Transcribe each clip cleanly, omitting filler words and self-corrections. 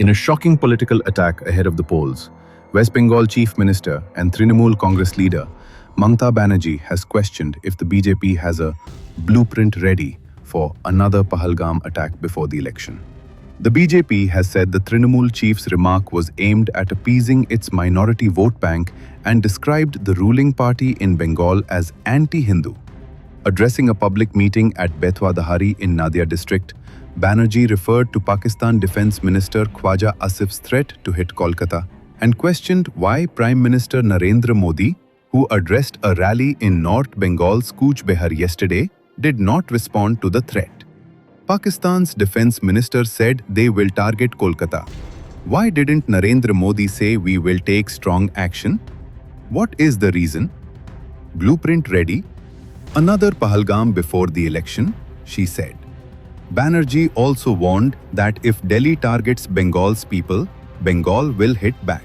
In a shocking political attack ahead of the polls, West Bengal Chief Minister and Trinamool Congress leader Mamata Banerjee has questioned if the BJP has a blueprint ready for another Pahalgam attack before the election. The BJP has said the Trinamool chief's remark was aimed at appeasing its minority vote bank and described the ruling party in Bengal as anti-Hindu. Addressing a public meeting at Betwa Dahari in Nadia district, Banerjee referred to Pakistan Defence Minister Khwaja Asif's threat to hit Kolkata and questioned why Prime Minister Narendra Modi, who addressed a rally in North Bengal's Cooch Behar yesterday, did not respond to the threat. Pakistan's Defence Minister said they will target Kolkata. Why didn't Narendra Modi say we will take strong action? What is the reason? Blueprint ready? Another Pahalgam before the election, she said. Banerjee also warned that if Delhi targets Bengal's people, Bengal will hit back.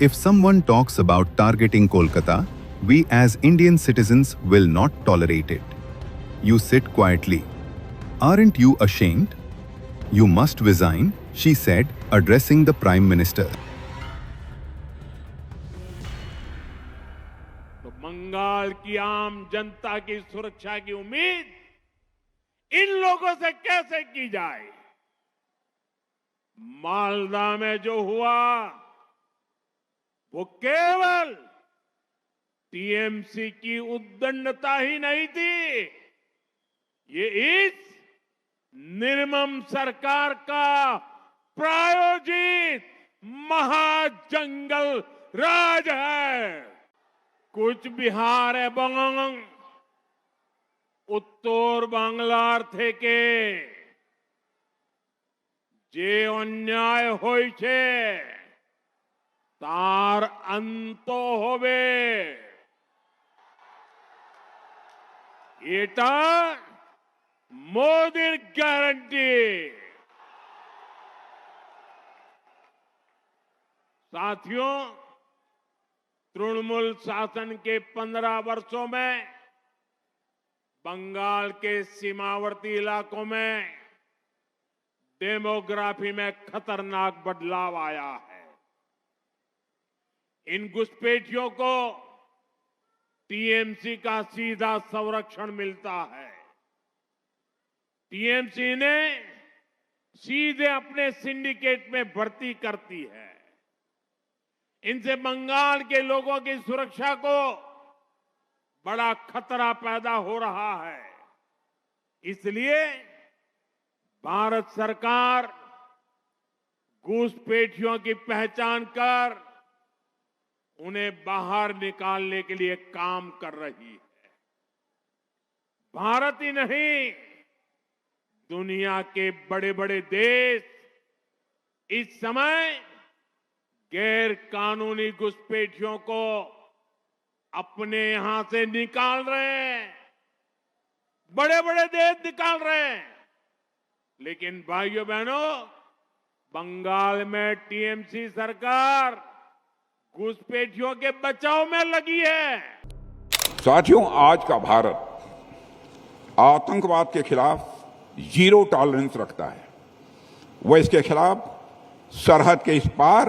If someone talks about targeting Kolkata, we as Indian citizens will not tolerate it. You sit quietly. Aren't you ashamed? You must resign, she said, addressing the Prime Minister. तो बंगाल की आम जनता की सुरक्षा की उम्मीद इन लोगों से कैसे की जाए? मालदा में जो हुआ वो केवल टीएमसी की उद्दंडता ही नहीं थी, ये इस निर्मम सरकार का प्रायोजित महाजंगल राज है। कुछ बिहार एवं उत्तर बांग्लार থেকে যে অন্যায় হয়েছে তার অন্ত হবে, এটা मोदी गारंटी। साथियों, तृणमूल शासन के 15 वर्षों में बंगाल के सीमावर्ती इलाकों में डेमोग्राफी में खतरनाक बदलाव आया है। इन घुसपैठियों को टीएमसी का सीधा संरक्षण मिलता है। टीएमसी ने सीधे अपने सिंडिकेट में भर्ती करती है। इनसे बंगाल के लोगों की सुरक्षा को बड़ा खतरा पैदा हो रहा है। इसलिए भारत सरकार घुसपैठियों की पहचान कर उन्हें बाहर निकालने के लिए काम कर रही है। भारत ही नहीं, दुनिया के बड़े बड़े देश इस समय गैर कानूनी घुसपैठियों को अपने यहां से निकाल रहे हैं। बड़े बड़े देश निकाल रहे हैं, लेकिन भाइयों बहनों, बंगाल में टीएमसी सरकार घुसपैठियों के बचाव में लगी है। साथियों, आज का भारत आतंकवाद के खिलाफ जीरो टॉलरेंस रखता है। वह इसके खिलाफ सरहद के इस पार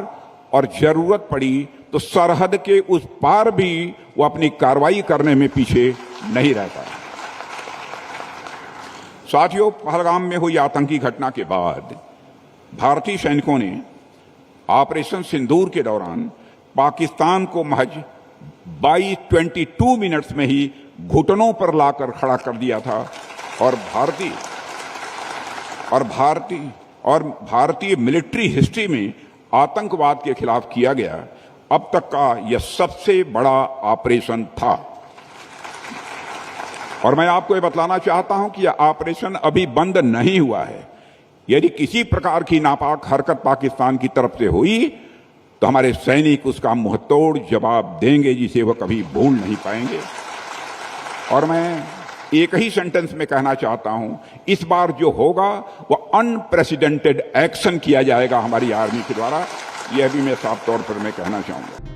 और जरूरत पड़ी तो सरहद के उस पार भी वो अपनी कार्रवाई करने में पीछे नहीं रहता है। साथियों, पहलगाम में हुई आतंकी घटना के बाद भारतीय सैनिकों ने ऑपरेशन सिंदूर के दौरान पाकिस्तान को महज 22 मिनट्स में ही घुटनों पर लाकर खड़ा कर दिया था और भारतीय मिलिट्री हिस्ट्री में आतंकवाद के खिलाफ किया गया अब तक का यह सबसे बड़ा ऑपरेशन था। और मैं आपको यह बतलाना चाहता हूं कि यह ऑपरेशन अभी बंद नहीं हुआ है। यदि किसी प्रकार की नापाक हरकत पाकिस्तान की तरफ से हुई तो हमारे सैनिक उसका मुंहतोड़ जवाब देंगे, जिसे वह कभी भूल नहीं पाएंगे। और मैं एक ही सेंटेंस में कहना चाहता हूं, इस बार जो होगा वह अनप्रेसिडेंटेड एक्शन किया जाएगा हमारी आर्मी के द्वारा। यह भी मैं साफ तौर पर मैं कहना चाहूंगा।